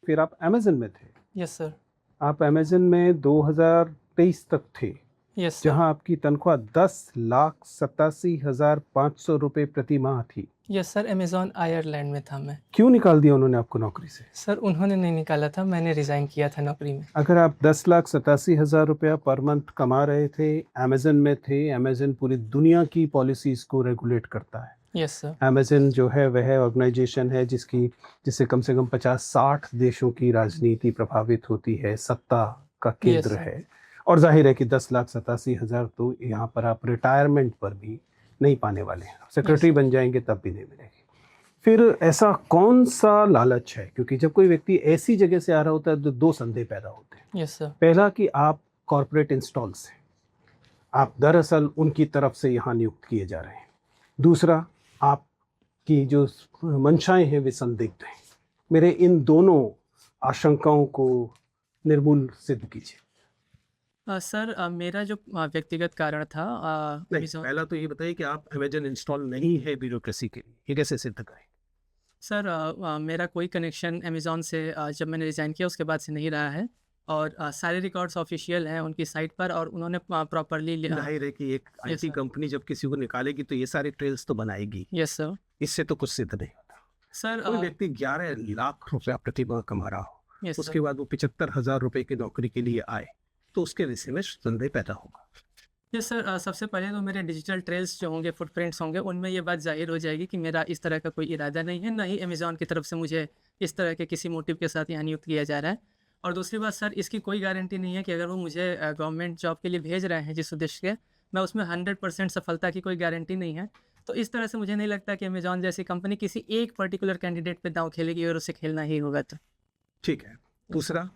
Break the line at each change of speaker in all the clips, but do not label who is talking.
फिर आप अमेज़न में थे।
Yes sir.
आप अमेज़न में 2023 तक थे,
यस सर।
जहाँ आपकी तनख्वाह 10,87,500 रुपए प्रति माह थी।
यस सर, अमेज़न आयरलैंड में था मैं।
क्यों निकाल दिया उन्होंने आपको नौकरी से?
सर उन्होंने नहीं निकाला था, मैंने रिज़ाइन किया था नौकरी में।
अगर आप 10,87,000 रुपया पर मंथ कमा रहे थे, अमेज़न में थे, अमेज़न पूरी दुनिया की पॉलिसीज़ को रेगुलेट करता है।
Yes sir.
अमेज़न जो है वह ऑर्गेनाइजेशन है जिससे कम से कम 50-60 देशों की राजनीति प्रभावित होती है, सत्ता का
यस
केंद्र
सर।
है। और ज़ाहिर है कि 10,87,000 तो यहाँ पर आप रिटायरमेंट पर भी नहीं पाने वाले हैं। Secretary
sir.
बन जाएँगे तब भी नहीं मिलेगी। फिर ऐसा कौन-सा लालच है? क्योंकि जब कोई व्यक्ति ऐसी जगह से आ रहा होता है तो 2 संदेह पैदा होते हैं।
Yes sir.
पहला कि आप कॉर्पोरेट इंस्टॉल्स हैं। आप दरअसल उनकी तरफ से यहाँ नियुक्त किए जा रहे हैं। दूसरा, आपकी जो मंशाएँ हैं वे संदिग्ध हैं। मेरे इन दोनों आशंकाओं को निर्मूल सिद्ध कीजिए।
सर मेरा जो व्यक्तिगत कारण था
नहीं,
अमेज़न।
पहला तो ये बताइए कि आप अमेज़न इंस्टॉल नहीं है ब्यूरोक्रेसी के लिए, ये कैसे सिद्ध करें?
सर मेरा कोई कनेक्शन अमेज़न से जब मैंने रिज़ाइन किया उसके बाद से नहीं रहा है और सारे रिकॉर्ड्स ऑफ़िशियल हैं उनकी साइट पर और उन्होंने प्रॉपर्ली
ज़ाहिर है कि एक
यस
आईटी
सर।
कंपनी जब किसी को निकालेगी तो ये सारे ट्रेल्स तो बनाएगी।
Yes sir.
इससे तो कुछ सिद्ध नहीं होता।
सर
कोई व्यक्ति 11 लाख रुपया प्रति माह कमा रहा हो,
यस
उसके
सर।
बाद वो 75,000 रुपए की नौकरी के लिए आए, तो उसके विषय में संदेह पैदा होगा।
यस सर, सबसे पहले तो मेरे डिजिटल ट्रेल्स जो होंगे, फुटप्रिंट्स होंगे, उनमें ये बात ज़ाहिर हो जाएगी कि मेरा इस तरह का कोई इरादा नहीं है, ना ही अमेज़न की तरफ से मुझे इस तरह के किसी मोटिव के साथ यहाँ नियुक्त किया जा रहा है। और दूसरी बात सर, इसकी कोई गारंटी नहीं है कि अगर वो मुझे गवर्नमेंट जॉब के लिए भेज रहे हैं जिस उद्देश्य के, मैं उसमें 100% सफलता की कोई गारंटी नहीं है। तो इस तरह से मुझे नहीं लगता कि अमेज़न जैसी कंपनी किसी एक पर्टिकुलर कैंडिडेट पे दाँव खेलेगी और उसे खेलना ही होगा तो।
ठीक है। दूसरा?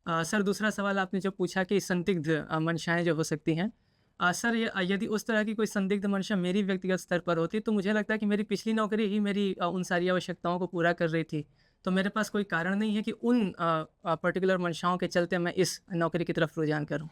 सर दूसरा सवाल आपने जो पूछा कि संदिग्ध मंशाएँ जो हो सकती हैं। सर यदि उस तरह की कोई संदिग्ध मंशा मेरी व्यक्तिगत स्तर पर होती तो मुझे लगता है कि मेरी पिछली नौकरी ही मेरी उन सारी आवश्यकताओं को पूरा कर रही थी। तो मेरे पास कोई कारण नहीं है कि उन पर्टिकुलर मंशाओं के चलते मैं इस नौकरी की तरफ रुझान करूँ।